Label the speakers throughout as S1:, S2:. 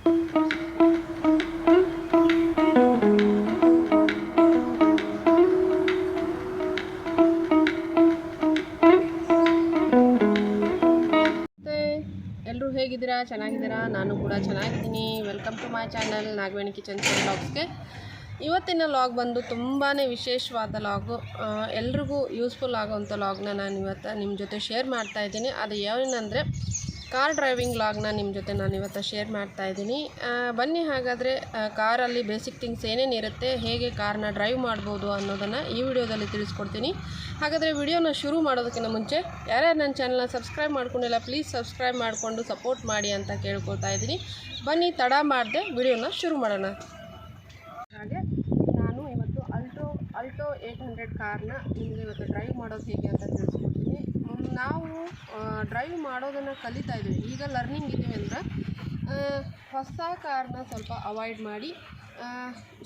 S1: ಎಲ್ಲರೂ ಹೇಗಿದ್ದೀರಾ? ಚೆನ್ನಾಗಿದ್ದೀರಾ? ನಾನು ಕೂಡ ಚೆನ್ನಾಗಿದ್ದೀನಿ. Welcome to my channel Nagaveni kitchen ವ್ಲಾಗ್ಸ್ಗೆ. ಇವತ್ತಿನ ಲಾಗ್ ಬಂದು ತುಂಬಾ ವಿಶೇಷವಾದ ಲಾಗು, ಎಲ್ರಿಗೂ ಯೂಸ್ಫುಲ್ ಆಗೋವಂಥ ಲಾಗ್ನ ನಾನು ಇವತ್ತು ನಿಮ್ಮ ಜೊತೆ ಶೇರ್ ಮಾಡ್ತಾಯಿದ್ದೀನಿ. ಅದು ಏನಂದರೆ ಕಾರ್ ಡ್ರೈವಿಂಗ್ ಲಾಗ್ನ ನಿಮ್ಮ ಜೊತೆ ನಾನು ಇವತ್ತು ಶೇರ್ ಮಾಡ್ತಾಯಿದ್ದೀನಿ. ಬನ್ನಿ ಹಾಗಾದರೆ ಕಾರಲ್ಲಿ ಬೇಸಿಕ್ ಥಿಂಗ್ಸ್ ಏನೇನು ಇರುತ್ತೆ, ಹೇಗೆ ಕಾರ್ನ ಡ್ರೈವ್ ಮಾಡ್ಬೋದು ಅನ್ನೋದನ್ನು ಈ ವಿಡಿಯೋದಲ್ಲಿ ತಿಳಿಸ್ಕೊಡ್ತೀನಿ. ಹಾಗಾದರೆ ವಿಡಿಯೋನ ಶುರು ಮಾಡೋದಕ್ಕಿಂತ ಮುಂಚೆ ಯಾರ್ಯಾರು ನನ್ನ ಚಾನಲ್ನ ಸಬ್ಸ್ಕ್ರೈಬ್ ಮಾಡ್ಕೊಂಡಿಲ್ಲ ಪ್ಲೀಸ್ ಸಬ್ಸ್ಕ್ರೈಬ್ ಮಾಡಿಕೊಂಡು ಸಪೋರ್ಟ್ ಮಾಡಿ ಅಂತ ಕೇಳ್ಕೊಳ್ತಾ ಇದ್ದೀನಿ. ಬನ್ನಿ ತಡ ಮಾಡದೆ ವಿಡಿಯೋನ ಶುರು ಮಾಡೋಣ. ಹಾಗೆ ನಾನು ಇವತ್ತು ಅಲ್ಟೋ 800 ಕಾರ್ನ ನಿಮಗೆ ಇವತ್ತು ಡ್ರೈವ್ ಮಾಡೋದು ಹೇಗೆ ಅಂತ ತಿಳಿಸ್ಕೊಡ್ತೀನಿ. ನಾವು ಡ್ರೈವ್ ಮಾಡೋದನ್ನು ಕಲಿತಾ ಇದ್ದೀವಿ, ಈಗ ಲರ್ನಿಂಗ್ ಇದ್ದೀವಿ ಅಂದರೆ ಹೊಸ ಕಾರ್ನ ಸ್ವಲ್ಪ ಅವಾಯ್ಡ್ ಮಾಡಿ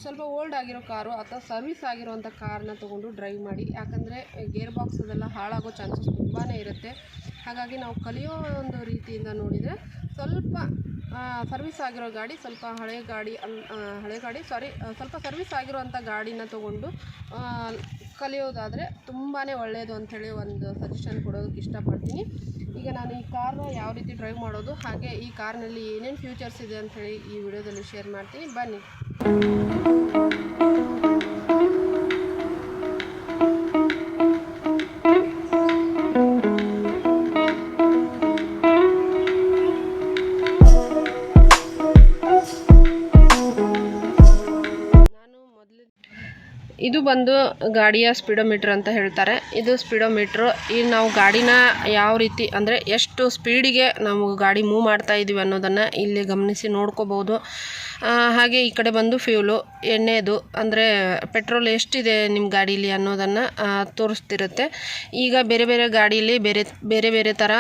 S1: ಸ್ವಲ್ಪ ಓಲ್ಡ್ ಆಗಿರೋ ಕಾರು ಅಥವಾ ಸರ್ವಿಸ್ ಆಗಿರೋವಂಥ ಕಾರ್ನ ತೊಗೊಂಡು ಡ್ರೈವ್ ಮಾಡಿ. ಯಾಕಂದರೆ ಗೇರ್ ಬಾಕ್ಸ್ ಅದೆಲ್ಲ ಹಾಳಾಗೋ ಚಾನ್ಸಸ್ ತುಂಬಾ ಇರುತ್ತೆ. ಹಾಗಾಗಿ ನಾವು ಕಲಿಯೋ ಒಂದು ರೀತಿಯಿಂದ ನೋಡಿದರೆ ಸ್ವಲ್ಪ ಸರ್ವಿಸ್ ಆಗಿರೋ ಗಾಡಿ, ಸ್ವಲ್ಪ ಸ್ವಲ್ಪ ಸರ್ವಿಸ್ ಆಗಿರೋವಂಥ ಗಾಡಿನ ತೊಗೊಂಡು ಕಲಿಯೋದಾದರೆ ತುಂಬಾ ಒಳ್ಳೆಯದು ಅಂಥೇಳಿ ಒಂದು ಸಜೆಷನ್ ಕೊಡೋದಕ್ಕೆ ಇಷ್ಟಪಡ್ತೀನಿ. ಈಗ ನಾನು ಈ ಕಾರ್ನ ಯಾವ ರೀತಿ ಡ್ರೈವ್ ಮಾಡೋದು, ಹಾಗೆ ಈ ಕಾರ್ನಲ್ಲಿ ಏನೇನು ಫ್ಯೂಚರ್ಸ್ ಇದೆ ಅಂಥೇಳಿ ಈ ವಿಡಿಯೋದಲ್ಲಿ ಶೇರ್ ಮಾಡ್ತೀನಿ. ಬನ್ನಿ. ಇದು ಬಂದು ಗಾಡಿಯ ಸ್ಪೀಡೋಮೀಟ್ರ್ ಅಂತ ಹೇಳ್ತಾರೆ. ಇದು ಸ್ಪೀಡೋಮೀಟ್ರು. ಈ ನಾವು ಗಾಡಿನ ಯಾವ ರೀತಿ ಅಂದರೆ ಎಷ್ಟು ಸ್ಪೀಡಿಗೆ ನಾವು ಗಾಡಿ ಮೂವ್ ಮಾಡ್ತಾ ಇದ್ದೀವಿ ಅನ್ನೋದನ್ನು ಇಲ್ಲಿ ಗಮನಿಸಿ ನೋಡ್ಕೋಬೋದು. ಹಾಗೆ ಈ ಕಡೆ ಬಂದು ಫ್ಯೂಲು, ಎಣ್ಣೆದು ಅಂದರೆ ಪೆಟ್ರೋಲ್ ಎಷ್ಟಿದೆ ನಿಮ್ಮ ಗಾಡೀಲಿ ಅನ್ನೋದನ್ನು ತೋರಿಸ್ತಿರುತ್ತೆ. ಈಗ ಬೇರೆ ಬೇರೆ ಗಾಡೀಲಿ ಬೇರೆ ಬೇರೆ ಥರ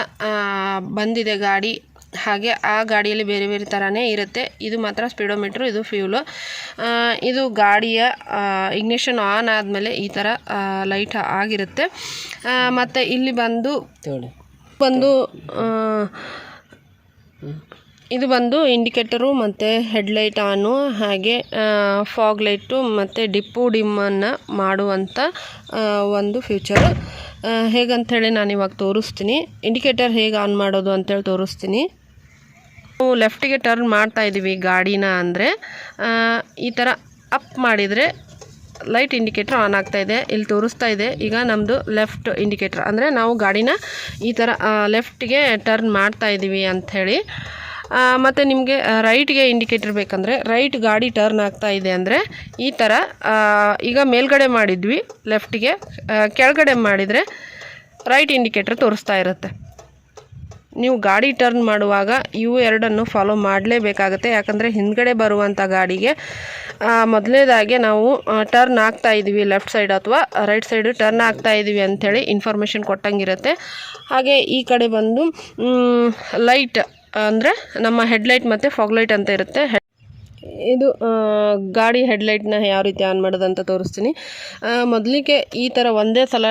S1: ಬಂದಿದೆ ಗಾಡಿ, ಹಾಗೆ ಆ ಗಾಡಿಯಲ್ಲಿ ಬೇರೆ ಬೇರೆ ಥರನೇ ಇರುತ್ತೆ. ಇದು ಮಾತ್ರ ಸ್ಪೀಡೋಮೀಟ್ರು, ಇದು ಫ್ಯೂಲು. ಇದು ಗಾಡಿಯ ಇಗ್ನಿಷನ್ ಆನ್ ಆದಮೇಲೆ ಈ ಥರ ಲೈಟ್ ಆಗಿರುತ್ತೆ. ಮತ್ತು ಇಲ್ಲಿ ಇದು ಬಂದು ಇಂಡಿಕೇಟರು ಮತ್ತು ಹೆಡ್ಲೈಟ್ ಆನು, ಹಾಗೆ ಫಾಗ್ ಲೈಟು ಮತ್ತು ಡಿಮ್ಮನ್ನು ಮಾಡುವಂಥ ಒಂದು ಫ್ಯೂಚರು. ಹೇಗಂಥೇಳಿ ನಾನು ಇವಾಗ ತೋರಿಸ್ತೀನಿ. ಇಂಡಿಕೇಟರ್ ಹೇಗೆ ಆನ್ ಮಾಡೋದು ಅಂತೇಳಿ ತೋರಿಸ್ತೀನಿ. ನಾವು ಲೆಫ್ಟಿಗೆ ಟರ್ನ್ ಮಾಡ್ತಾ ಇದ್ದೀವಿ ಗಾಡಿನ ಅಂದರೆ ಈ ಥರ ಅಪ್ ಮಾಡಿದರೆ ಲೈಟ್ ಇಂಡಿಕೇಟರ್ ಆನ್ ಆಗ್ತಾ ಇದೆ. ಇಲ್ಲಿ ತೋರಿಸ್ತಾ ಇದೆ ಈಗ ನಮ್ಮದು ಲೆಫ್ಟ್ ಇಂಡಿಕೇಟರ್, ಅಂದರೆ ನಾವು ಗಾಡಿನ ಈ ಥರ ಲೆಫ್ಟಿಗೆ ಟರ್ನ್ ಮಾಡ್ತಾ ಇದ್ದೀವಿ ಅಂಥೇಳಿ. ಮತ್ತು ನಿಮಗೆ ರೈಟ್ಗೆ ಇಂಡಿಕೇಟರ್ ಬೇಕಂದರೆ ರೈಟ್ ಗಾಡಿ ಟರ್ನ್ ಆಗ್ತಾ ಇದೆ ಅಂದರೆ ಈ ಥರ ಈಗ ಮೇಲ್ಗಡೆ ಮಾಡಿದ್ವಿ ಲೆಫ್ಟಿಗೆ, ಕೆಳಗಡೆ ಮಾಡಿದರೆ ರೈಟ್ ಇಂಡಿಕೇಟರ್ ತೋರಿಸ್ತಾ ಇರುತ್ತೆ. ನೀವು ಗಾಡಿ ಟರ್ನ್ ಮಾಡುವಾಗ ಇವು ಎರಡನ್ನು ಫಾಲೋ ಮಾಡಲೇಬೇಕಾಗುತ್ತೆ. ಯಾಕಂದರೆ ಹಿಂದ್ಗಡೆ ಬರುವಂಥ ಗಾಡಿಗೆ ಮೊದಲನೇದಾಗಿ ನಾವು ಟರ್ನ್ ಆಗ್ತಾ ಇದ್ದೀವಿ ಲೆಫ್ಟ್ ಸೈಡ್ ಅಥವಾ ರೈಟ್ ಸೈಡು ಟರ್ನ್ ಆಗ್ತಾ ಇದ್ದೀವಿ ಅಂಥೇಳಿ ಇನ್ಫಾರ್ಮೇಷನ್ ಕೊಟ್ಟಂಗಿರುತ್ತೆ. ಹಾಗೆ ಈ ಕಡೆ ಬಂದು ಲೈಟ್ ಅಂದರೆ ನಮ್ಮ ಹೆಡ್ಲೈಟ್ ಮತ್ತು ಫಾಗ್ ಲೈಟ್ ಅಂತ ಇರುತ್ತೆ. ಇದು ಗಾಡಿ ಹೆಡ್ಲೈಟ್ನ ಯಾವ ರೀತಿ ಆನ್ ಮಾಡೋದಂತ ತೋರಿಸ್ತೀನಿ. ಮೊದಲಿಗೆ ಈ ಥರ ಒಂದೇ ಸಲ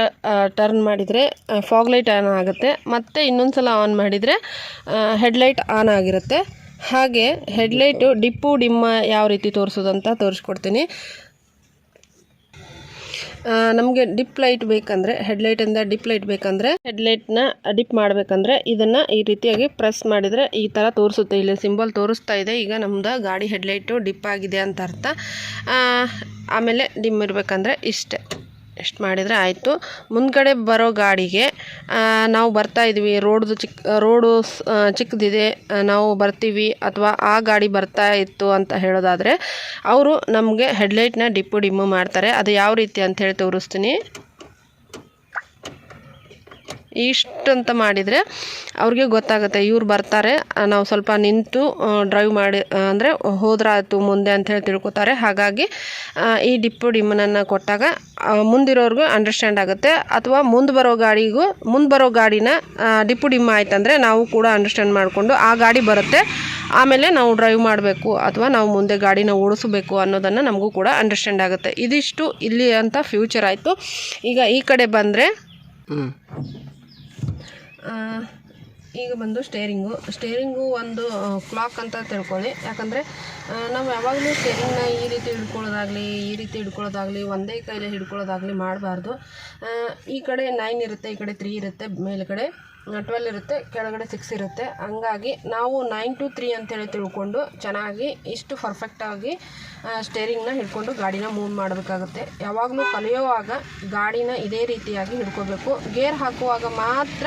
S1: ಟರ್ನ್ ಮಾಡಿದರೆ ಫಾಗ್ ಲೈಟ್ ಆನ್ ಆಗುತ್ತೆ, ಮತ್ತು ಇನ್ನೊಂದು ಸಲ ಆನ್ ಮಾಡಿದರೆ ಹೆಡ್ಲೈಟ್ ಆನ್ ಆಗಿರುತ್ತೆ. ಹಾಗೆ ಹೆಡ್ಲೈಟು ಡಿಮ್ಮ ಯಾವ ರೀತಿ ತೋರಿಸೋದಂತ ತೋರಿಸ್ಕೊಡ್ತೀನಿ. ನಮಗೆ ಡಿಪ್ ಲೈಟ್ ಬೇಕಂದರೆ, ಹೆಡ್ಲೈಟಿಂದ ಡಿಪ್ ಲೈಟ್ ಬೇಕಂದರೆ, ಹೆಡ್ಲೈಟ್ನ ಡಿಪ್ ಮಾಡಬೇಕಂದ್ರೆ ಇದನ್ನು ಈ ರೀತಿಯಾಗಿ ಪ್ರೆಸ್ ಮಾಡಿದರೆ ಈ ಥರ ತೋರಿಸುತ್ತೆ. ಇಲ್ಲಿ ಸಿಂಬಲ್ ತೋರಿಸ್ತಾ ಇದೆ. ಈಗ ನಮ್ಮದು ಗಾಡಿ ಹೆಡ್ಲೈಟು ಡಿಪ್ ಆಗಿದೆ ಅಂತ ಅರ್ಥ. ಆಮೇಲೆ ಡಿಮ್ ಇರಬೇಕಂದ್ರೆ ಎಷ್ಟು ಮಾಡಿದರೆ ಆಯಿತು. ಮುಂದ್ಗಡೆ ಬರೋ ಗಾಡಿಗೆ ನಾವು ಬರ್ತಾ ಇದ್ದೀವಿ, ರೋಡು ಚಿಕ್ಕದಿದೆ, ನಾವು ಬರ್ತೀವಿ ಅಥವಾ ಆ ಗಾಡಿ ಬರ್ತಾ ಇತ್ತು ಅಂತ ಹೇಳೋದಾದರೆ ಅವರು ನಮಗೆ ಹೆಡ್ಲೈಟ್ನ ಡಿಮ್ಮು ಮಾಡ್ತಾರೆ. ಅದು ಯಾವ ರೀತಿ ಅಂತ ಹೇಳಿ ತೋರಿಸ್ತೀನಿ. ಇಷ್ಟಂತ ಮಾಡಿದರೆ ಅವ್ರಿಗೆ ಗೊತ್ತಾಗುತ್ತೆ ಇವ್ರು ಬರ್ತಾರೆ, ನಾವು ಸ್ವಲ್ಪ ನಿಂತು ಡ್ರೈವ್ ಮಾಡಿ ಅಂದರೆ ಹೋದ್ರಾಯ್ತು ಮುಂದೆ ಅಂಥೇಳಿ ತಿಳ್ಕೊತಾರೆ. ಹಾಗಾಗಿ ಈ ಡಿಮ್ಮನ್ನು ಕೊಟ್ಟಾಗ ಮುಂದಿರೋರ್ಗೂ ಅಂಡರ್ಸ್ಟ್ಯಾಂಡ್ ಆಗುತ್ತೆ. ಅಥವಾ ಮುಂದೆ ಬರೋ ಗಾಡಿನ ಡಿಮ್ ಆಯ್ತಂದರೆ ನಾವು ಕೂಡ ಅಂಡರ್ಸ್ಟ್ಯಾಂಡ್ ಮಾಡಿಕೊಂಡು ಆ ಗಾಡಿ ಬರುತ್ತೆ, ಆಮೇಲೆ ನಾವು ಡ್ರೈವ್ ಮಾಡಬೇಕು ಅಥವಾ ನಾವು ಮುಂದೆ ಗಾಡಿನ ಓಡಿಸಬೇಕು ಅನ್ನೋದನ್ನು ನಮಗೂ ಕೂಡ ಅಂಡರ್ಸ್ಟ್ಯಾಂಡ್ ಆಗುತ್ತೆ. ಇದಿಷ್ಟು ಇಲ್ಲಿ ಅಂತ ಫ್ಯೂಚರ್ ಆಯಿತು. ಈಗ ಈ ಕಡೆ ಬಂದರೆ ಈಗ ಬಂದು ಸ್ಟೇರಿಂಗು ಒಂದು ಕ್ಲಾಕ್ ಅಂತ ತಿಳ್ಕೊಳ್ಳಿ. ಯಾಕಂದರೆ ನಾವು ಯಾವಾಗಲೂ ಸ್ಟೇರಿಂಗ್ನ ಈ ರೀತಿ ಹಿಡ್ಕೊಳ್ಳೋದಾಗಲಿ ಒಂದೇ ಕೈಲೇ ಹಿಡ್ಕೊಳ್ಳೋದಾಗಲಿ ಮಾಡಬಾರ್ದು. ಈ ಕಡೆ 9 ಇರುತ್ತೆ, ಈ ಕಡೆ 3 ಇರುತ್ತೆ, ಮೇಲ್ಗಡೆ 12 ಇರುತ್ತೆ, ಕೆಳಗಡೆ 6 ಇರುತ್ತೆ. ಹಂಗಾಗಿ ನಾವು 9 to 3 ಅಂತೇಳಿ ತಿಳ್ಕೊಂಡು ಚೆನ್ನಾಗಿ ಇಷ್ಟು ಪರ್ಫೆಕ್ಟಾಗಿ ಸ್ಟೇರಿಂಗ್ನ ಹಿಡ್ಕೊಂಡು ಗಾಡಿನ ಮೂವ್ ಮಾಡಬೇಕಾಗುತ್ತೆ. ಯಾವಾಗಲೂ ಕಲಿಯೋವಾಗ ಗಾಡಿನ ಇದೇ ರೀತಿಯಾಗಿ ಹಿಡ್ಕೋಬೇಕು. ಗೇರ್ ಹಾಕುವಾಗ ಮಾತ್ರ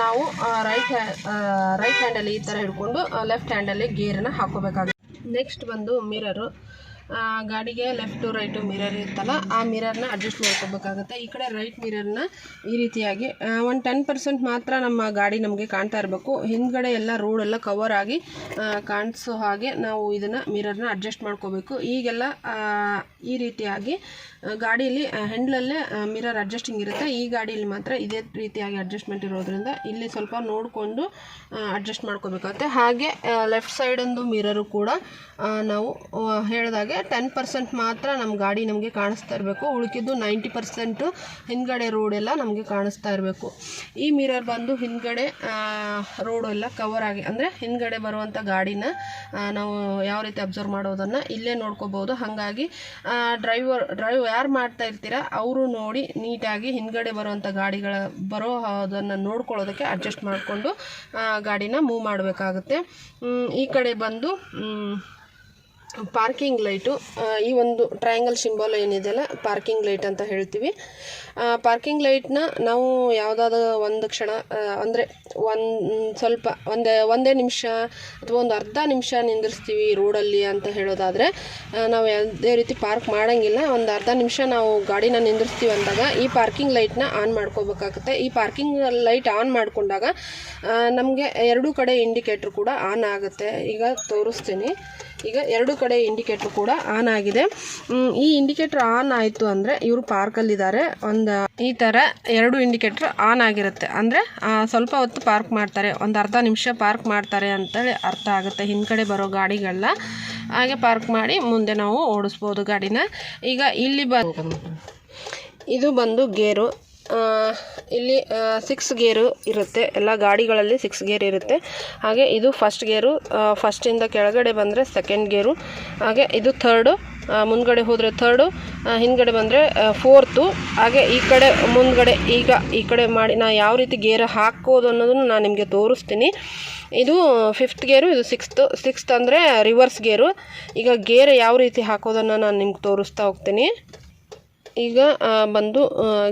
S1: ನಾವು ರೈಟ್ ಹ್ಯಾಂಡಲ್ಲಿ ಈ ಥರ ಹಿಡ್ಕೊಂಡು ಲೆಫ್ಟ್ ಹ್ಯಾಂಡಲ್ಲಿ ಗೇರನ್ನ ಹಾಕೋಬೇಕಾಗುತ್ತೆ. ನೆಕ್ಸ್ಟ್ ಬಂದು ಮಿರರು. ಗಾಡಿಗೆ ಲೆಫ್ಟು ರೈಟು ಮಿರರ್ ಇರುತ್ತಲ್ಲ, ಆ ಮಿರರ್ನ ಅಡ್ಜಸ್ಟ್ ಮಾಡ್ಕೋಬೇಕಾಗುತ್ತೆ. ಈ ಕಡೆ ರೈಟ್ ಮಿರರ್ನ ಈ ರೀತಿಯಾಗಿ ಒಂದು 10% ಮಾತ್ರ ನಮ್ಮ ಗಾಡಿ ನಮಗೆ ಕಾಣ್ತಾ ಇರಬೇಕು. ಹಿಂದ್ಗಡೆ ಎಲ್ಲ ರೋಡೆಲ್ಲ ಕವರ್ ಆಗಿ ಕಾಣಿಸೋ ಹಾಗೆ ನಾವು ಇದನ್ನು ಮಿರರ್ನ ಅಡ್ಜಸ್ಟ್ ಮಾಡ್ಕೋಬೇಕು. ಈಗೆಲ್ಲ ಈ ರೀತಿಯಾಗಿ ಗಾಡಿಯಲ್ಲಿ ಹ್ಯಾಂಡ್ಲಲ್ಲೇ ಮಿರರ್ ಅಡ್ಜಸ್ಟಿಂಗ್ ಇರುತ್ತೆ. ಈ ಗಾಡಿಯಲ್ಲಿ ಮಾತ್ರ ಇದೇ ರೀತಿಯಾಗಿ ಅಡ್ಜಸ್ಟ್ಮೆಂಟ್ ಇರೋದ್ರಿಂದ ಇಲ್ಲಿ ಸ್ವಲ್ಪ ನೋಡಿಕೊಂಡು ಅಡ್ಜಸ್ಟ್ ಮಾಡ್ಕೋಬೇಕಾಗುತ್ತೆ. ಹಾಗೆ ಲೆಫ್ಟ್ ಸೈಡೊಂದು ಮಿರರು ಕೂಡ ನಾವು ಹೇಳಿದಾಗೆ 10% ಮಾತ್ರ ನಮ್ಮ ಗಾಡಿ ನಮಗೆ ಕಾಣಿಸ್ತಾ ಇರಬೇಕು. ಉಳಿಕಿದ್ದು 90% ಹಿಂದ್ಗಡೆ ರೋಡೆಲ್ಲ ನಮಗೆ ಕಾಣಿಸ್ತಾ ಇರಬೇಕು. ಈ ಮಿರರ್ ಬಂದು ಹಿಂದ್ಗಡೆ ರೋಡೆಲ್ಲ ಕವರ್ ಆಗಿ, ಅಂದರೆ ಹಿಂದ್ಗಡೆ ಬರುವಂಥ ಗಾಡಿನ ನಾವು ಯಾವ ರೀತಿ ಅಬ್ಸರ್ವ್ ಮಾಡೋದನ್ನು ಇಲ್ಲೇ ನೋಡ್ಕೋಬೋದು. ಹಾಗಾಗಿ ಡ್ರೈವ್ ಯಾರು ಮಾಡ್ತಾ ಇರ್ತೀರ ಅವರು ನೋಡಿ ನೀಟಾಗಿ ಹಿಂದ್ಗಡೆ ಬರುವಂಥ ಅದನ್ನು ನೋಡ್ಕೊಳ್ಳೋದಕ್ಕೆ ಅಡ್ಜಸ್ಟ್ ಮಾಡಿಕೊಂಡು ಗಾಡಿನ ಮೂವ್ ಮಾಡಬೇಕಾಗುತ್ತೆ. ಈ ಕಡೆ ಬಂದು ಪಾರ್ಕಿಂಗ್ ಲೈಟು, ಈ ಒಂದು ಟ್ರಯಾಂಗಲ್ ಸಿಂಬಲ್ ಏನಿದೆಯಲ್ಲ ಪಾರ್ಕಿಂಗ್ ಲೈಟ್ ಅಂತ ಹೇಳ್ತೀವಿ. ಪಾರ್ಕಿಂಗ್ ಲೈಟ್ನ ನಾವು ಯಾವುದಾದ್ರೂ ಒಂದು ಕ್ಷಣ, ಅಂದರೆ ಒಂದೇ ನಿಮಿಷ ಅಥವಾ ಒಂದು ಅರ್ಧ ನಿಮಿಷ ನಿಂದಿರ್ಸ್ತೀವಿ ರೋಡಲ್ಲಿ ಅಂತ ಹೇಳೋದಾದರೆ ನಾವು ಯಾವುದೇ ರೀತಿ ಪಾರ್ಕ್ ಮಾಡೋಂಗಿಲ್ಲ. ಒಂದು ಅರ್ಧ ನಿಮಿಷ ನಾವು ಗಾಡಿನ ನಿಂದಿರ್ಸ್ತೀವಿ ಅಂದಾಗ ಈ ಪಾರ್ಕಿಂಗ್ ಲೈಟ್ನ ಆನ್ ಮಾಡ್ಕೋಬೇಕಾಗುತ್ತೆ. ಈ ಪಾರ್ಕಿಂಗ್ ಲೈಟ್ ಆನ್ ಮಾಡಿಕೊಂಡಾಗ ನಮಗೆ ಎರಡೂ ಕಡೆ ಇಂಡಿಕೇಟ್ರ್ ಕೂಡ ಆನ್ ಆಗುತ್ತೆ. ಈಗ ತೋರಿಸ್ತೀನಿ. ಈಗ ಎರಡೂ ಕಡೆ ಇಂಡಿಕೇಟ್ರ್ ಕೂಡ ಆನ್ ಆಗಿದೆ. ಈ ಇಂಡಿಕೇಟ್ರ್ ಆನ್ ಆಯಿತು ಅಂದರೆ ಇವರು ಪಾರ್ಕಲ್ಲಿದ್ದಾರೆ. ಈ ಥರ ಎರಡು ಇಂಡಿಕೇಟ್ರ್ ಆನ್ ಆಗಿರುತ್ತೆ ಅಂದರೆ ಸ್ವಲ್ಪ ಹೊತ್ತು ಪಾರ್ಕ್ ಮಾಡ್ತಾರೆ, ಒಂದು ಅರ್ಧ ನಿಮಿಷ ಪಾರ್ಕ್ ಮಾಡ್ತಾರೆ ಅಂತೇಳಿ ಅರ್ಥ ಆಗುತ್ತೆ. ಹಿಂದ್ಗಡೆ ಬರೋ ಗಾಡಿಗಳನ್ನ ಹಾಗೆ ಪಾರ್ಕ್ ಮಾಡಿ ಮುಂದೆ ನಾವು ಓಡಿಸ್ಬೋದು ಗಾಡಿನ. ಈಗ ಇಲ್ಲಿ ಇದು ಬಂದು ಗೇರು. ಇಲ್ಲಿ 6 ಗೇರು ಇರುತ್ತೆ, ಎಲ್ಲ ಗಾಡಿಗಳಲ್ಲಿ 6 ಗೇರ್ ಇರುತ್ತೆ. ಹಾಗೆ ಇದು ಫಸ್ಟ್ ಗೇರು, ಫಸ್ಟಿಂದ ಕೆಳಗಡೆ ಬಂದರೆ ಸೆಕೆಂಡ್ ಗೇರು. ಹಾಗೆ ಇದು ಥರ್ಡು, ಮುಂದ್ಗಡೆ ಹೋದರೆ ಥರ್ಡು, ಹಿಂದ್ಗಡೆ ಬಂದರೆ 4th. ಹಾಗೆ ಈ ಕಡೆ ಮುಂದ್ಗಡೆ ಈಗ ಈ ಕಡೆ ಮಾಡಿ ನಾನು ಯಾವ ರೀತಿ ಗೇರ್ ಹಾಕೋದು ಅನ್ನೋದನ್ನು ನಾನು ನಿಮಗೆ ತೋರಿಸ್ತೀನಿ. ಇದು 5th ಗೇರು, ಇದು 6th ಅಂದರೆ ರಿವರ್ಸ್ ಗೇರು. ಈಗ ಗೇರ್ ಯಾವ ರೀತಿ ಹಾಕೋದನ್ನು ನಾನು ನಿಮ್ಗೆ ತೋರಿಸ್ತಾ ಹೋಗ್ತೀನಿ. ಈಗ ಬಂದು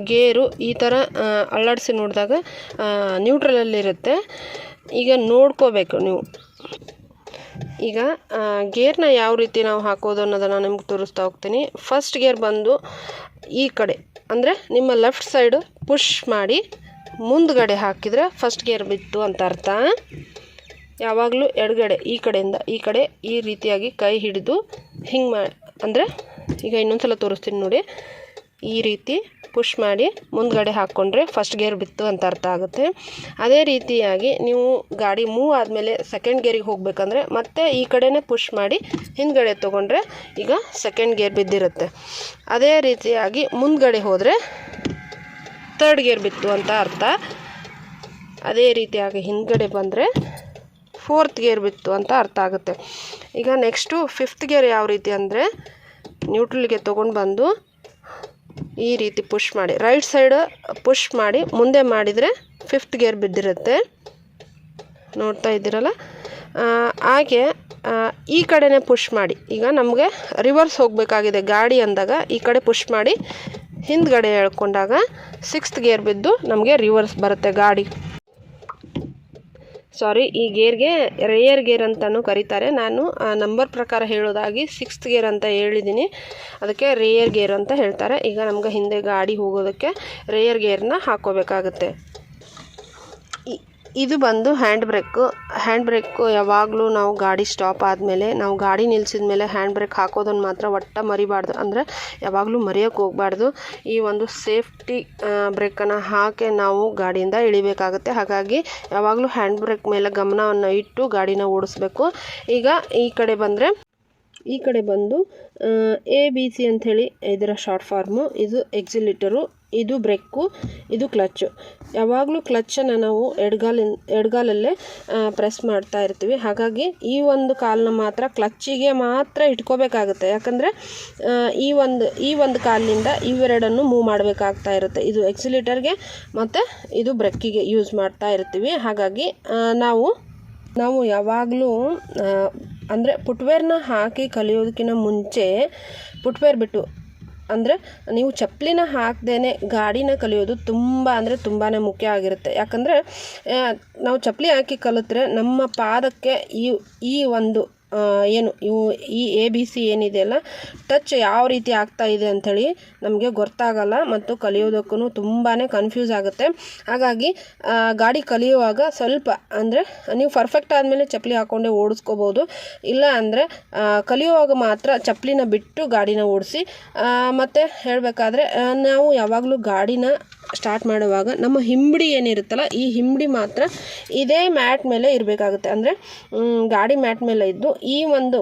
S1: ಗೇರು ಈ ಥರ ಅಲ್ಲಾಡಿಸಿ ನೋಡಿದಾಗ ನ್ಯೂಟ್ರಲಲ್ಲಿರುತ್ತೆ. ಈಗ ನೋಡ್ಕೋಬೇಕು ನೀವು. ಈಗ ಗೇರ್ನ ಯಾವ ರೀತಿ ನಾವು ಹಾಕೋದು ಅನ್ನೋದನ್ನು ನಿಮ್ಗೆ ತೋರಿಸ್ತಾ ಹೋಗ್ತೀನಿ. ಫಸ್ಟ್ ಗೇರ್ ಬಂದು ಈ ಕಡೆ, ಅಂದರೆ ನಿಮ್ಮ ಲೆಫ್ಟ್ ಸೈಡು ಪುಷ್ ಮಾಡಿ ಮುಂದ್ಗಡೆ ಹಾಕಿದರೆ ಫಸ್ಟ್ ಗೇರ್ ಬಿತ್ತು ಅಂತ ಅರ್ಥ. ಯಾವಾಗಲೂ ಎಡಗಡೆ ಈ ಕಡೆಯಿಂದ ಈ ಕಡೆ ಈ ರೀತಿಯಾಗಿ ಕೈ ಹಿಡಿದು ಹಿಂಗೆ ಮಾಡಿ, ಅಂದರೆ ಈಗ ಇನ್ನೊಂದು ಸಲ ತೋರಿಸ್ತೀನಿ ನೋಡಿ. ಈ ರೀತಿ ಪುಷ್ ಮಾಡಿ ಮುಂದ್ಗಡೆ ಹಾಕ್ಕೊಂಡ್ರೆ ಫಸ್ಟ್ ಗೇರ್ ಬಿತ್ತು ಅಂತ ಅರ್ಥ ಆಗುತ್ತೆ. ಅದೇ ರೀತಿಯಾಗಿ ನೀವು ಗಾಡಿ ಮೂವ್ ಆದಮೇಲೆ ಸೆಕೆಂಡ್ ಗೇರಿಗೆ ಹೋಗಬೇಕಂದ್ರೆ ಮತ್ತೆ ಈ ಕಡೆನೇ ಪುಷ್ ಮಾಡಿ ಹಿಂದ್ಗಡೆ ತೊಗೊಂಡ್ರೆ ಈಗ ಸೆಕೆಂಡ್ ಗೇರ್ ಬಿದ್ದಿರುತ್ತೆ. ಅದೇ ರೀತಿಯಾಗಿ ಮುಂದ್ಗಡೆ ಹೋದರೆ ಥರ್ಡ್ ಗೇರ್ ಬಿತ್ತು ಅಂತ ಅರ್ಥ. ಅದೇ ರೀತಿಯಾಗಿ ಹಿಂದ್ಗಡೆ ಬಂದರೆ 4th ಗೇರ್ ಬಿತ್ತು ಅಂತ ಅರ್ಥ ಆಗುತ್ತೆ. ಈಗ ನೆಕ್ಸ್ಟು 5th ಗೇರ್ ಯಾವ ರೀತಿ ಅಂದರೆ ನ್ಯೂಟ್ರಲ್ಗೆ ತೊಗೊಂಡು ಬಂದು ಈ ರೀತಿ ಪುಷ್ ಮಾಡಿ ರೈಟ್ ಸೈಡ್ ಪುಷ್ ಮಾಡಿ ಮುಂದೆ ಮಾಡಿದರೆ 5th ಗೇರ್ ಬಿದ್ದಿರುತ್ತೆ, ನೋಡ್ತಾ ಇದ್ದೀರಲ್ಲ. ಹಾಗೆ ಈ ಕಡೆನೇ ಪುಷ್ ಮಾಡಿ, ಈಗ ನಮಗೆ ರಿವರ್ಸ್ ಹೋಗಬೇಕಾಗಿದೆ ಗಾಡಿ ಅಂದಾಗ ಈ ಕಡೆ ಪುಷ್ ಮಾಡಿ ಹಿಂದ್ಗಡೆ ಎಳ್ಕೊಂಡಾಗ 6th ಗೇರ್ ಬಿದ್ದು ನಮಗೆ ರಿವರ್ಸ್ ಬರುತ್ತೆ ಗಾಡಿ. ಈ ಗೇರ್ಗೆ ರೇಯರ್ ಗೇರ್ ಅಂತಲೂ ಕರೀತಾರೆ. ನಾನು ನಂಬರ್ ಪ್ರಕಾರ ಹೇಳೋದಾಗಿ 6th ಗೇರ್ ಅಂತ ಹೇಳಿದ್ದೀನಿ, ಅದಕ್ಕೆ ರೇಯರ್ ಗೇರ್ ಅಂತ ಹೇಳ್ತಾರೆ. ಈಗ ನಮ್ಗೆ ಹಿಂದೆ ಗಾಡಿ ಹೋಗೋದಕ್ಕೆ ರೇಯರ್ ಗೇರ್ನ ಹಾಕ್ಕೋಬೇಕಾಗುತ್ತೆ. ಇದು ಬಂದು ಹ್ಯಾಂಡ್ ಬ್ರೇಕು ಯಾವಾಗಲೂ ನಾವು ಗಾಡಿ ಸ್ಟಾಪ್ ಆದಮೇಲೆ, ನಾವು ಗಾಡಿ ನಿಲ್ಲಿಸಿದ ಮೇಲೆ ಹ್ಯಾಂಡ್ ಬ್ರೇಕ್ ಹಾಕೋದನ್ನು ಮಾತ್ರ ಒಟ್ಟು ಮರಿಬಾರ್ದು, ಅಂದರೆ ಯಾವಾಗಲೂ ಮರೆಯೋಕ್ಕೆ ಹೋಗಬಾರ್ದು. ಈ ಒಂದು ಸೇಫ್ಟಿ ಬ್ರೇಕನ್ನು ಹಾಕಿ ನಾವು ಗಾಡಿಯಿಂದ ಇಳಿಬೇಕಾಗುತ್ತೆ. ಹಾಗಾಗಿ ಯಾವಾಗಲೂ ಹ್ಯಾಂಡ್ ಬ್ರೇಕ್ ಮೇಲೆ ಗಮನವನ್ನು ಇಟ್ಟು ಗಾಡಿನ ಓಡಿಸ್ಬೇಕು. ಈಗ ಈ ಕಡೆ ಬಂದು ABC ಅಂಥೇಳಿ ಇದರ ಶಾರ್ಟ್ ಫಾರ್ಮು. ಇದು ಎಕ್ಸಿಲೇಟರು, ಇದು ಬ್ರೇಕು, ಇದು ಕ್ಲಚ್ಚು. ಯಾವಾಗಲೂ ಕ್ಲಚ್ಚನ್ನು ನಾವು ಎಡಗಾಲಲ್ಲೇ ಪ್ರೆಸ್ ಮಾಡ್ತಾ ಇರ್ತೀವಿ. ಹಾಗಾಗಿ ಈ ಒಂದು ಕಾಲನ್ನ ಮಾತ್ರ ಕ್ಲಚ್ಚಿಗೆ ಮಾತ್ರ ಇಟ್ಕೋಬೇಕಾಗುತ್ತೆ. ಯಾಕಂದರೆ ಈ ಒಂದು ಕಾಲಿನಿಂದ ಇವೆರಡನ್ನು ಮೂವ್ ಮಾಡಬೇಕಾಗ್ತಾ ಇರುತ್ತೆ. ಇದು ಎಕ್ಸಿಲೇಟರ್ಗೆ ಮತ್ತು ಇದು ಬ್ರೇಕಿಗೆ ಯೂಸ್ ಮಾಡ್ತಾ ಇರ್ತೀವಿ. ಹಾಗಾಗಿ ನಾವು ಯಾವಾಗಲೂ ಅಂದರೆ ಫುಟ್ವೇರ್ನ ಹಾಕಿ ಕಲಿಯೋದಕ್ಕಿಂತ ಮುಂಚೆ ಫುಟ್ವೇರ್ ಬಿಟ್ಟು ಅಂದರೆ ನೀವು ಚಪ್ಪಲಿನ ಹಾಕ್ದೇ ಗಾಡಿನ ಕಲಿಯೋದು ತುಂಬಾ ಮುಖ್ಯ ಆಗಿರುತ್ತೆ. ಯಾಕಂದರೆ ನಾವು ಚಪ್ಪಲಿ ಹಾಕಿ ಕಲಿತ್ರೆ ನಮ್ಮ ಪಾದಕ್ಕೆ ಈ ಒಂದು ಈ ABC ಏನಿದೆಯಲ್ಲ ಟಚ್ ಯಾವ ರೀತಿ ಆಗ್ತಾ ಇದೆ ಅಂಥೇಳಿ ನಮಗೆ ಗೊತ್ತಾಗಲ್ಲ ಮತ್ತು ಕಲಿಯೋದಕ್ಕೂ ತುಂಬಾ ಕನ್ಫ್ಯೂಸ್ ಆಗುತ್ತೆ. ಹಾಗಾಗಿ ಗಾಡಿ ಕಲಿಯುವಾಗ ಸ್ವಲ್ಪ ಅಂದರೆ ನೀವು ಪರ್ಫೆಕ್ಟ್ ಆದಮೇಲೆ ಚಪ್ಪಲಿ ಹಾಕ್ಕೊಂಡೆ ಓಡಿಸ್ಕೋಬೋದು. ಇಲ್ಲ ಅಂದರೆ ಕಲಿಯುವಾಗ ಮಾತ್ರ ಚಪ್ಪಲಿನ ಬಿಟ್ಟು ಗಾಡಿನ ಓಡಿಸಿ. ಮತ್ತು ಹೇಳಬೇಕಾದ್ರೆ ನಾವು ಯಾವಾಗಲೂ ಗಾಡಿನ ಸ್ಟಾರ್ಟ್ ಮಾಡುವಾಗ ನಮ್ಮ ಹಿಂಬಡಿ ಏನಿರುತ್ತಲ್ಲ ಈ ಹಿಂಬಡಿ ಮಾತ್ರ ಇದೇ ಮ್ಯಾಟ್ ಮೇಲೆ ಇರಬೇಕಾಗುತ್ತೆ. ಅಂದರೆ ಗಾಡಿ ಮ್ಯಾಟ್ ಮೇಲೆ ಇದ್ದು ಈ ಒಂದು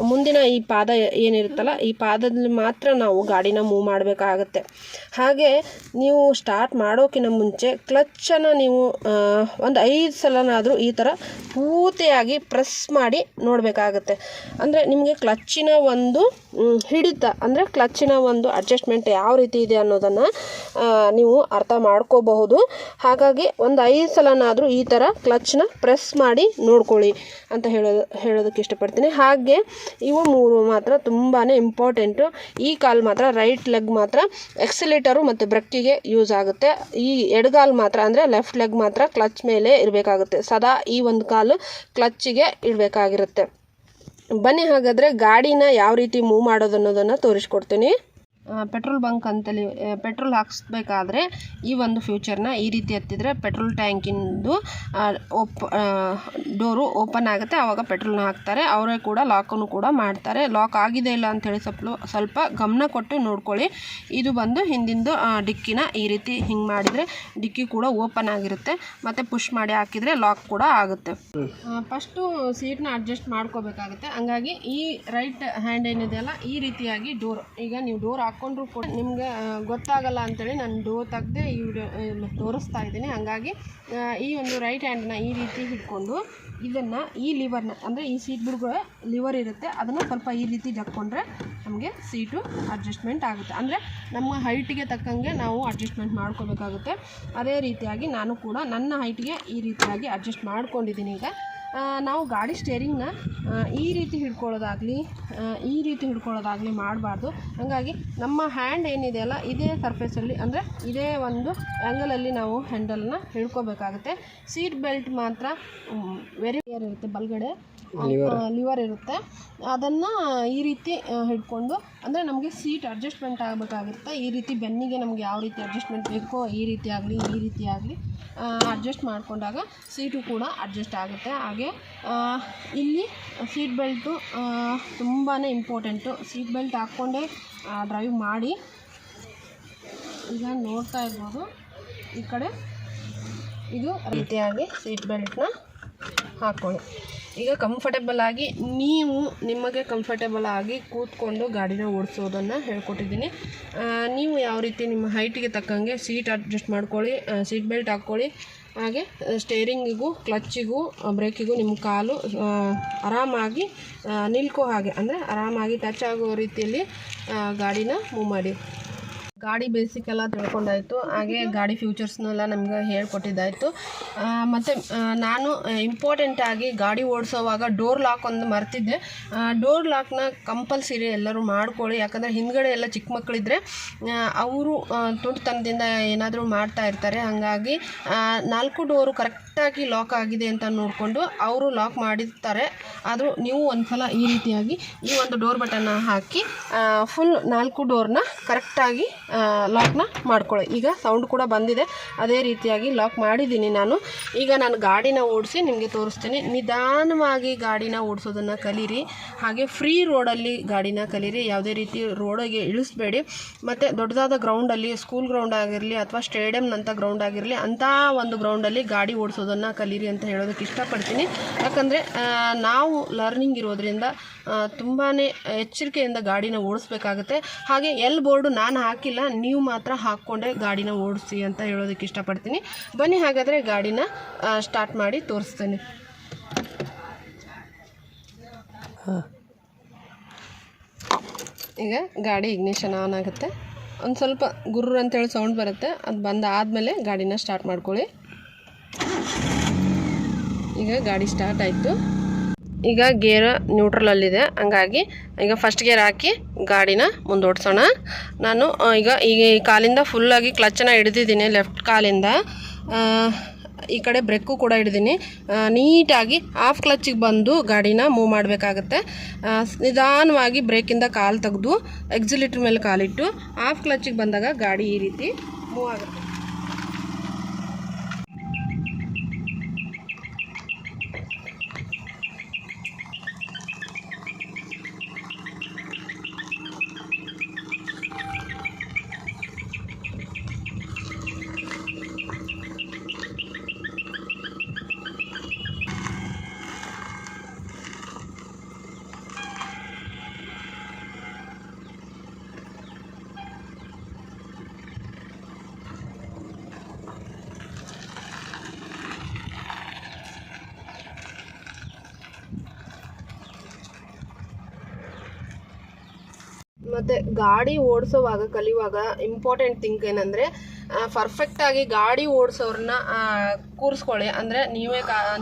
S1: ಮುಂದಿನ ಈ ಪಾದ ಏನಿರುತ್ತಲ್ಲ ಈ ಪಾದದಲ್ಲಿ ಮಾತ್ರ ನಾವು ಗಾಡಿನ ಮೂವ್ ಮಾಡಬೇಕಾಗತ್ತೆ. ಹಾಗೆ ನೀವು ಸ್ಟಾರ್ಟ್ ಮಾಡೋಕ್ಕಿಂತ ಮುಂಚೆ ಕ್ಲಚ್ಚನ್ನು ನೀವು ಒಂದು 5 ಸಲನಾದರೂ ಈ ಥರ ಪೂರ್ತಿಯಾಗಿ ಪ್ರೆಸ್ ಮಾಡಿ ನೋಡಬೇಕಾಗತ್ತೆ. ಅಂದರೆ ನಿಮಗೆ ಕ್ಲಚ್ಚಿನ ಒಂದು ಹಿಡಿತ ಅಂದರೆ ಕ್ಲಚ್ಚಿನ ಒಂದು ಅಡ್ಜಸ್ಟ್ಮೆಂಟ್ ಯಾವ ರೀತಿ ಇದೆ ಅನ್ನೋದನ್ನು ನೀವು ಅರ್ಥ ಮಾಡ್ಕೋಬಹುದು. ಹಾಗಾಗಿ ಒಂದು 5 ಸಲನಾದರೂ ಈ ಥರ ಕ್ಲಚ್ನ ಪ್ರೆಸ್ ಮಾಡಿ ನೋಡ್ಕೊಳ್ಳಿ ಅಂತ ಹೇಳೋದಕ್ಕೆ ಇಷ್ಟಪಡ್ತೀನಿ. ಹಾಗೆ ಇವು 3 ಮಾತ್ರ ತುಂಬಾ ಇಂಪಾರ್ಟೆಂಟು. ಈ ಕಾಲು ಮಾತ್ರ ರೈಟ್ ಲೆಗ್ ಮಾತ್ರ ಎಕ್ಸಿಲೇಟರು ಮತ್ತು ಬ್ರೇಕಿಗೆ ಯೂಸ್ ಆಗುತ್ತೆ. ಈ ಎಡಗಾಲು ಮಾತ್ರ ಅಂದರೆ ಲೆಫ್ಟ್ ಲೆಗ್ ಮಾತ್ರ ಕ್ಲಚ್ ಮೇಲೆ ಇರಬೇಕಾಗುತ್ತೆ. ಸದಾ ಈ ಒಂದು ಕಾಲು ಕ್ಲಚ್ಚಿಗೆ ಇಡಬೇಕಾಗಿರುತ್ತೆ. ಬನ್ನಿ ಹಾಗಾದರೆ ಗಾಡಿನ ಯಾವ ರೀತಿ ಮೂವ್ ಮಾಡೋದು ಅನ್ನೋದನ್ನು ತೋರಿಸ್ಕೊಡ್ತೀನಿ. ಪೆಟ್ರೋಲ್ ಬಂಕ್ ಅಂತಲ್ಲಿ ಪೆಟ್ರೋಲ್ ಹಾಕಿಸ್ಬೇಕಾದ್ರೆ ಈ ಒಂದು ಫ್ಯೂಚರ್ನ ಈ ರೀತಿ ಎತ್ತಿದ್ರೆ ಪೆಟ್ರೋಲ್ ಟ್ಯಾಂಕಿಂದು ಡೋರು ಓಪನ್ ಆಗುತ್ತೆ. ಆವಾಗ ಪೆಟ್ರೋಲ್ನ ಹಾಕ್ತಾರೆ. ಅವರೇ ಕೂಡ ಲಾಕನ್ನು ಕೂಡ ಮಾಡ್ತಾರೆ. ಲಾಕ್ ಆಗಿದೆ ಇಲ್ಲ ಅಂಥೇಳಿ ಸ್ವಲ್ಪ ಗಮನ ಕೊಟ್ಟು ನೋಡ್ಕೊಳ್ಳಿ. ಇದು ಬಂದು ಹಿಂದಿಂದು ಡಿಕ್ಕಿನ ಈ ರೀತಿ ಹಿಂಗೆ ಮಾಡಿದರೆ ಡಿಕ್ಕಿ ಕೂಡ ಓಪನ್ ಆಗಿರುತ್ತೆ. ಮತ್ತು ಪುಷ್ ಮಾಡಿ ಹಾಕಿದರೆ ಲಾಕ್ ಕೂಡ ಆಗುತ್ತೆ. ಫಸ್ಟು ಸೀಟ್ನ ಅಡ್ಜಸ್ಟ್ ಮಾಡ್ಕೋಬೇಕಾಗುತ್ತೆ. ಹಂಗಾಗಿ ಈ ರೈಟ್ ಹ್ಯಾಂಡ್ ಏನಿದೆಯಲ್ಲ ಈ ರೀತಿಯಾಗಿ ಡೋರ್, ಈಗ ನೀವು ಡೋರ್ ಹಾಕ್ಕೊಂಡ್ರೂ ಕೂಡ ನಿಮಗೆ ಗೊತ್ತಾಗಲ್ಲ ಅಂಥೇಳಿ ನಾನು ಡೋರ್ ತೆಗೆದೇ ಈ ವಿಡಿಯೋ ತೋರಿಸ್ತಾ ಇದ್ದೀನಿ. ಹಾಗಾಗಿ ಈ ಒಂದು ರೈಟ್ ಹ್ಯಾಂಡನ್ನ ಈ ರೀತಿ ಹಿಡ್ಕೊಂಡು ಇದನ್ನು ಈ ಲಿವರ್ನ ಅಂದರೆ ಈ ಸೀಟ್ ಬಿಡ್ಗಳ ಲಿವರ್ ಇರುತ್ತೆ ಅದನ್ನು ಸ್ವಲ್ಪ ಈ ರೀತಿ ಜಕ್ಕೊಂಡ್ರೆ ನಮಗೆ ಸೀಟು ಅಡ್ಜಸ್ಟ್ಮೆಂಟ್ ಆಗುತ್ತೆ. ಅಂದರೆ ನಮ್ಮ ಹೈಟಿಗೆ ತಕ್ಕಂಗೆ ನಾವು ಅಡ್ಜಸ್ಟ್ಮೆಂಟ್ ಮಾಡ್ಕೋಬೇಕಾಗುತ್ತೆ. ಅದೇ ರೀತಿಯಾಗಿ ನಾನು ಕೂಡ ನನ್ನ ಹೈಟಿಗೆ ಈ ರೀತಿಯಾಗಿ ಅಡ್ಜಸ್ಟ್ ಮಾಡ್ಕೊಂಡಿದ್ದೀನಿ. ಈಗ ನಾವು ಗಾಡಿ ಸ್ಟೇರಿಂಗ್ನ ಈ ರೀತಿ ಹಿಡ್ಕೊಳ್ಳೋದಾಗಲಿ ಮಾಡಬಾರ್ದು. ಹಾಗಾಗಿ ನಮ್ಮ ಹ್ಯಾಂಡ್ ಏನಿದೆಯಲ್ಲ ಇದೇ ಸರ್ಫೇಸಲ್ಲಿ ಅಂದರೆ ಇದೇ ಒಂದು ಆ್ಯಂಗಲಲ್ಲಿ ನಾವು ಹ್ಯಾಂಡಲ್ನ ಹಿಡ್ಕೋಬೇಕಾಗುತ್ತೆ. ಸೀಟ್ ಬೆಲ್ಟ್ ಮಾತ್ರ ವೆರಿ ಕ್ಲಿಯರ್ ಇರುತ್ತೆ, ಬಲಗಡೆ ಲಿವರ್ ಇರುತ್ತೆ. ಅದನ್ನು ಈ ರೀತಿ ಹಿಡ್ಕೊಂಡು ಅಂದರೆ ನಮಗೆ ಸೀಟ್ ಅಡ್ಜಸ್ಟ್ಮೆಂಟ್ ಆಗಬೇಕಾಗುತ್ತೆ. ಈ ರೀತಿ ಬೆನ್ನಿಗೆ ನಮಗೆ ಯಾವ ರೀತಿ ಅಡ್ಜಸ್ಟ್ಮೆಂಟ್ ಬೇಕೋ ಈ ರೀತಿ ಆಗಲಿ ಅಡ್ಜಸ್ಟ್ ಮಾಡಿಕೊಂಡಾಗ ಸೀಟು ಕೂಡ ಅಡ್ಜಸ್ಟ್ ಆಗುತ್ತೆ. ಹಾಗೆ ಇಲ್ಲಿ ಸೀಟ್ ಬೆಲ್ಟು ತುಂಬಾ ಇಂಪಾರ್ಟೆಂಟು. ಸೀಟ್ ಬೆಲ್ಟ್ ಹಾಕ್ಕೊಂಡೇ ಡ್ರೈವ್ ಮಾಡಿ. ಈಗ ನೋಡ್ತಾ ಇರ್ಬೋದು ಈ ಕಡೆ ಇದು ರೀತಿಯಾಗಿ ಸೀಟ್ ಬೆಲ್ಟ್ನ ಹಾಕ್ಕೊಳ್ಳಿ. ಈಗ ಕಂಫರ್ಟೇಬಲ್ ಆಗಿ ನಿಮಗೆ ಕಂಫರ್ಟೇಬಲ್ ಆಗಿ ಕೂತ್ಕೊಂಡು ಗಾಡಿನ ಓಡಿಸೋದನ್ನು ಹೇಳ್ಕೊಟ್ಟಿದ್ದೀನಿ. ನೀವು ಯಾವ ರೀತಿ ನಿಮ್ಮ ಹೈಟಿಗೆ ತಕ್ಕಂಗೆ ಸೀಟ್ ಅಡ್ಜಸ್ಟ್ ಮಾಡ್ಕೊಳ್ಳಿ, ಸೀಟ್ ಬೆಲ್ಟ್ ಹಾಕ್ಕೊಳ್ಳಿ. ಹಾಗೆ ಸ್ಟೇರಿಂಗಿಗೂ ಕ್ಲಚ್ಚಿಗೂ ಬ್ರೇಕಿಗೂ ನಿಮ್ಮ ಕಾಲು ಆರಾಮಾಗಿ ನಿಲ್ಕೋ ಹಾಗೆ ಅಂದರೆ ಆರಾಮಾಗಿ ಟಚ್ ಆಗೋ ರೀತಿಯಲ್ಲಿ ಗಾಡಿನ ಮೂವ್ ಮಾಡಿ. ಗಾಡಿ ಬೇಸಿಕ್ ಎಲ್ಲ ತಿಳ್ಕೊಂಡಾಯಿತು. ಹಾಗೆ ಗಾಡಿ ಫ್ಯೂಚರ್ಸ್ನೆಲ್ಲ ನಮಗೆ ಹೇಳ್ಕೊಟ್ಟಿದ್ದಾಯಿತು. ಮತ್ತು ನಾನು ಇಂಪಾರ್ಟೆಂಟಾಗಿ ಗಾಡಿ ಓಡಿಸೋವಾಗ ಡೋರ್ ಲಾಕ್ ಒಂದು ಮರ್ತಿದ್ದೆ. ಡೋರ್ ಲಾಕ್ನ ಕಂಪಲ್ಸರಿ ಎಲ್ಲರೂ ಮಾಡ್ಕೊಳ್ಳಿ. ಯಾಕಂದರೆ ಹಿಂದ್ಗಡೆ ಎಲ್ಲ ಚಿಕ್ಕ ಮಕ್ಕಳಿದ್ರೆ ಅವರು ತುಂಟತನದಿಂದ ಏನಾದರೂ ಮಾಡ್ತಾ ಇರ್ತಾರೆ. ಹಾಗಾಗಿ 4 ಡೋರು ಕರೆಕ್ಟಾಗಿ ಲಾಕ್ ಆಗಿದೆ ಅಂತ ನೋಡಿಕೊಂಡು ಅವರು ಲಾಕ್ ಮಾಡಿರ್ತಾರೆ. ಆದರೂ ನೀವು ಒಂದು ಸಲ ಈ ರೀತಿಯಾಗಿ ಈ ಒಂದು ಡೋರ್ ಬಟನ್ನ ಹಾಕಿ ಫುಲ್ 4 ಡೋರ್ನ ಕರೆಕ್ಟಾಗಿ ಲಾಕ್ನ ಮಾಡ್ಕೊಳ್ಳಿ. ಈಗ ಸೌಂಡ್ ಕೂಡ ಬಂದಿದೆ. ಅದೇ ರೀತಿಯಾಗಿ ಲಾಕ್ ಮಾಡಿದ್ದೀನಿ ನಾನು. ಈಗ ನಾನು ಗಾಡಿನ ಓಡಿಸಿ ನಿಮಗೆ ತೋರಿಸ್ತೀನಿ. ನಿಧಾನವಾಗಿ ಗಾಡಿನ ಓಡಿಸೋದನ್ನು ಕಲೀರಿ. ಹಾಗೆ ಫ್ರೀ ರೋಡಲ್ಲಿ ಗಾಡಿನ ಕಲೀರಿ. ಯಾವುದೇ ರೀತಿ ರೋಡಿಗೆ ಇಳಿಸ್ಬೇಡಿ. ಮತ್ತು ದೊಡ್ಡದಾದ ಗ್ರೌಂಡಲ್ಲಿ ಸ್ಕೂಲ್ ಗ್ರೌಂಡ್ ಆಗಿರಲಿ ಅಥವಾ ಸ್ಟೇಡಿಯಂನಂಥ ಗ್ರೌಂಡ್ ಆಗಿರಲಿ ಅಂಥ ಒಂದು ಗ್ರೌಂಡಲ್ಲಿ ಗಾಡಿ ಓಡಿಸೋದನ್ನು ಕಲೀರಿ ಅಂತ ಹೇಳೋದಕ್ಕೆ ಇಷ್ಟಪಡ್ತೀನಿ. ಯಾಕಂದರೆ ನಾವು ಲರ್ನಿಂಗ್ ಇರೋದ್ರಿಂದ ತುಂಬಾ ಎಚ್ಚರಿಕೆಯಿಂದ ಗಾಡಿನ ಓಡಿಸ್ಬೇಕಾಗುತ್ತೆ. ಹಾಗೆ ಬೋರ್ಡು ನಾನು ಹಾಕಿಲ್ಲ, ಇಲ್ಲ, ನೀವು ಮಾತ್ರ ಹಾಕ್ಕೊಂಡೆ ಗಾಡಿನ ಓಡಿಸಿ ಅಂತ ಹೇಳೋದಕ್ಕೆ ಇಷ್ಟಪಡ್ತೀನಿ. ಬನ್ನಿ ಹಾಗಾದರೆ ಗಾಡಿನ ಸ್ಟಾರ್ಟ್ ಮಾಡಿ ತೋರಿಸ್ತೀನಿ. ಈಗ ಗಾಡಿ ಇಗ್ನಿಷನ್ ಆನ್ ಆಗುತ್ತೆ. ಒಂದು ಸ್ವಲ್ಪ ಗುರ್ರು ಅಂತೇಳಿ ಸೌಂಡ್ ಬರುತ್ತೆ. ಅದು ಬಂದಾದಮೇಲೆ ಗಾಡಿನ ಸ್ಟಾರ್ಟ್ ಮಾಡ್ಕೊಳ್ಳಿ. ಈಗ ಗಾಡಿ ಸ್ಟಾರ್ಟ್ ಆಯಿತು. ಈಗ ಗೇರ್ ನ್ಯೂಟ್ರಲಲ್ಲಿದೆ, ಹಂಗಾಗಿ ಈಗ ಫಸ್ಟ್ ಗೇರ್ ಹಾಕಿ ಗಾಡಿನ ಮುಂದೋಡ್ಸೋಣ. ನಾನು ಈಗ ಈ ಕಾಲಿಂದ ಫುಲ್ಲಾಗಿ ಕ್ಲಚ್ಚನ್ನು ಹಿಡಿದಿದ್ದೀನಿ, ಲೆಫ್ಟ್ ಕಾಲಿಂದ. ಈ ಕಡೆ ಬ್ರೇಕು ಕೂಡ ಹಿಡಿದೀನಿ. ನೀಟಾಗಿ ಹಾಫ್ ಕ್ಲಚ್ಚಿಗೆ ಬಂದು ಗಾಡಿನ ಮೂವ್ ಮಾಡಬೇಕಾಗತ್ತೆ. ನಿಧಾನವಾಗಿ ಬ್ರೇಕಿಂದ ಕಾಲು ತೆಗೆದು ಎಕ್ಸಿಲೇಟರ್ ಮೇಲೆ ಕಾಲಿಟ್ಟು ಹಾಫ್ ಕ್ಲಚ್ಚಿಗೆ ಬಂದಾಗ ಗಾಡಿ ಈ ರೀತಿ ಮೂವ್ ಆಗುತ್ತೆ. ಮತ್ತು ಗಾಡಿ ಓಡಿಸೋವಾಗ ಕಲಿಯುವಾಗ ಇಂಪಾರ್ಟೆಂಟ್ ಥಿಂಗ್ ಏನಂದರೆ ಪರ್ಫೆಕ್ಟಾಗಿ ಗಾಡಿ ಓಡಿಸೋರನ್ನ ಕೂರಿಸ್ಕೊಳ್ಳಿ. ಅಂದರೆ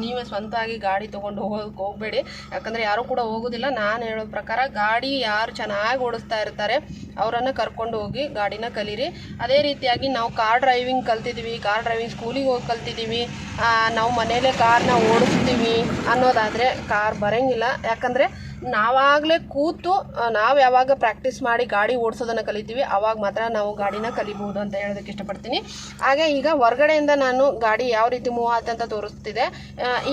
S1: ನೀವೇ ಸ್ವಂತವಾಗಿ ಗಾಡಿ ತೊಗೊಂಡು ಹೋಗೋಕ್ಕೆ ಹೋಗಬೇಡಿ, ಯಾಕಂದರೆ ಯಾರೂ ಕೂಡ ಹೋಗೋದಿಲ್ಲ. ನಾನು ಹೇಳೋ ಪ್ರಕಾರ ಗಾಡಿ ಯಾರು ಚೆನ್ನಾಗಿ ಓಡಿಸ್ತಾ ಇರ್ತಾರೆ ಅವರನ್ನು ಕರ್ಕೊಂಡು ಹೋಗಿ ಗಾಡಿನ ಕಲೀರಿ. ಅದೇ ರೀತಿಯಾಗಿ ನಾವು ಕಾರ್ ಡ್ರೈವಿಂಗ್ ಕಲ್ತಿದ್ದೀವಿ, ಕಾರ್ ಡ್ರೈವಿಂಗ್ ಸ್ಕೂಲಿಗೆ ಹೋಗಿ ಕಲ್ತಿದ್ದೀವಿ, ನಾವು ಮನೇಲೇ ಕಾರ್ನ ಓಡಿಸ್ತೀವಿ ಅನ್ನೋದಾದರೆ ಕಾರ್ ಬರೋಂಗಿಲ್ಲ. ಯಾಕಂದರೆ ನಾವಾಗಲೇ ಕೂತು ನಾವು ಯಾವಾಗ ಪ್ರಾಕ್ಟೀಸ್ ಮಾಡಿ ಗಾಡಿ ಓಡಿಸೋದನ್ನು ಕಲಿತೀವಿ ಆವಾಗ ಮಾತ್ರ ನಾವು ಗಾಡಿನ ಕಲಿಬೋದು ಅಂತ ಹೇಳೋದಕ್ಕೆ ಇಷ್ಟಪಡ್ತೀನಿ. ಹಾಗೆ ಈಗ ಹೊರಗಡೆಯಿಂದ ನಾನು ಗಾಡಿ ಯಾವ ರೀತಿ ಮೂವ್ ಆಯ್ತು ಅಂತ ತೋರಿಸ್ತಿದೆ.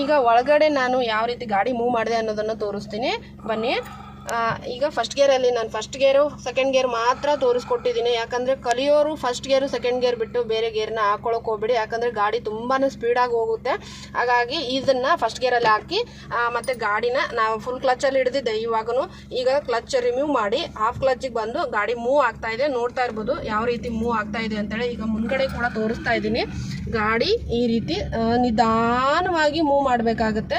S1: ಈಗ ಒಳಗಡೆ ನಾನು ಯಾವ ರೀತಿ ಗಾಡಿ ಮೂವ್ ಮಾಡಿದೆ ಅನ್ನೋದನ್ನು ತೋರಿಸ್ತೀನಿ, ಬನ್ನಿ. ಈಗ ಫಸ್ಟ್ ಗೇರಲ್ಲಿ ನಾನು ಫಸ್ಟ್ ಗೇರು ಸೆಕೆಂಡ್ ಗೇರ್ ಮಾತ್ರ ತೋರಿಸ್ಕೊಟ್ಟಿದ್ದೀನಿ. ಯಾಕಂದರೆ ಕಲಿಯೋರು ಫಸ್ಟ್ ಗೇರು ಸೆಕೆಂಡ್ ಗೇರ್ ಬಿಟ್ಟು ಬೇರೆ ಗೇರ್ನ ಹಾಕ್ಕೊಳಕ್ಕೆ ಹೋಗ್ಬೇಡಿ, ಯಾಕಂದರೆ ಗಾಡಿ ತುಂಬಾ ಸ್ಪೀಡಾಗಿ ಹೋಗುತ್ತೆ. ಹಾಗಾಗಿ ಇದನ್ನು ಫಸ್ಟ್ ಗೇರಲ್ಲಿ ಹಾಕಿ ಮತ್ತು ಗಾಡಿನ ನಾವು ಫುಲ್ ಕ್ಲಚ್ಚಲ್ಲಿ ಹಿಡಿದಿದ್ದೆ. ಇವಾಗೂ ಈಗ ಕ್ಲಚ್ ರಿಮೂವ್ ಮಾಡಿ ಹಾಫ್ ಕ್ಲಚ್ಚಿಗೆ ಬಂದು ಗಾಡಿ ಮೂವ್ ಆಗ್ತಾಯಿದೆ. ನೋಡ್ತಾ ಇರ್ಬೋದು ಯಾವ ರೀತಿ ಮೂವ್ ಆಗ್ತಾಯಿದೆ ಅಂತೇಳಿ. ಈಗ ಮುಂದ್ಗಡೆ ಕೂಡ ತೋರಿಸ್ತಾ ಇದ್ದೀನಿ. ಗಾಡಿ ಈ ರೀತಿ ನಿಧಾನವಾಗಿ ಮೂವ್ ಮಾಡಬೇಕಾಗುತ್ತೆ.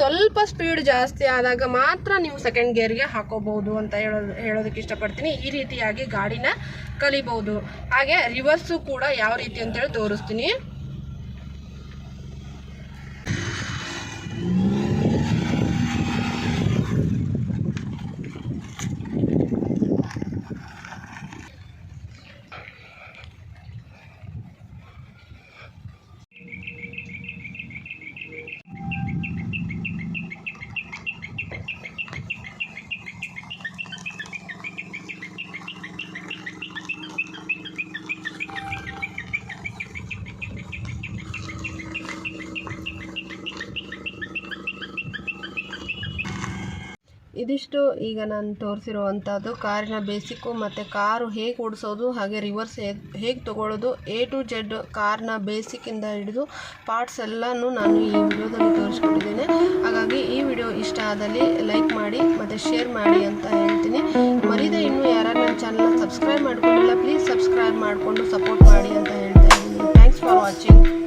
S1: ಸ್ವಲ್ಪ ಸ್ಪೀಡ್ ಜಾಸ್ತಿ ಆದಾಗ ಮಾತ್ರ ನೀವು ಸೆಕೆಂಡ್ ಗೇರ್ಗೆ ಹಾಕೋಬಹುದು ಅಂತ ಹೇಳೋದಕ್ಕೆ ಇಷ್ಟಪಡ್ತೀನಿ. ಈ ರೀತಿಯಾಗಿ ಗಾಡಿನ ಕಲಿಬಹುದು. ಹಾಗೆ ರಿವರ್ಸು ಕೂಡ ಯಾವ ರೀತಿ ಅಂತೇಳಿ ತೋರಿಸ್ತೀನಿ. ಇದಿಷ್ಟು ಈಗ ನಾನು ತೋರಿಸಿರುವಂಥದ್ದು ಕಾರಿನ ಬೇಸಿಕ್ಕು ಮತ್ತು ಕಾರು ಹೇಗೆ ಓಡಿಸೋದು, ಹಾಗೆ ರಿವರ್ಸ್ ಹೇಗೆ ತೊಗೊಳ್ಳೋದು, A to Z ಕಾರ್ನ ಬೇಸಿಕ್ಕಿಂದ ಹಿಡಿದು ಪಾರ್ಟ್ಸ್ ಎಲ್ಲನೂ ನಾನು ಈ ವಿಡಿಯೋದಲ್ಲಿ ತೋರಿಸ್ಕೊಟ್ಟಿದ್ದೇನೆ. ಹಾಗಾಗಿ ಈ ವಿಡಿಯೋ ಇಷ್ಟ ಆದಲ್ಲಿ ಲೈಕ್ ಮಾಡಿ ಮತ್ತು ಶೇರ್ ಮಾಡಿ ಅಂತ ಹೇಳ್ತೀನಿ. ಮರಿದೆ ಇನ್ನೂ ಯಾರು ನನ್ನ ಚಾನಲ್ನ ಸಬ್ಸ್ಕ್ರೈಬ್ ಮಾಡ್ಕೊಂಡಿಲ್ಲ, ಪ್ಲೀಸ್ ಸಬ್ಸ್ಕ್ರೈಬ್ ಮಾಡಿಕೊಂಡು ಸಪೋರ್ಟ್ ಮಾಡಿ ಅಂತ ಹೇಳ್ತಾ ಇದ್ದೀನಿ. Thanks for watching.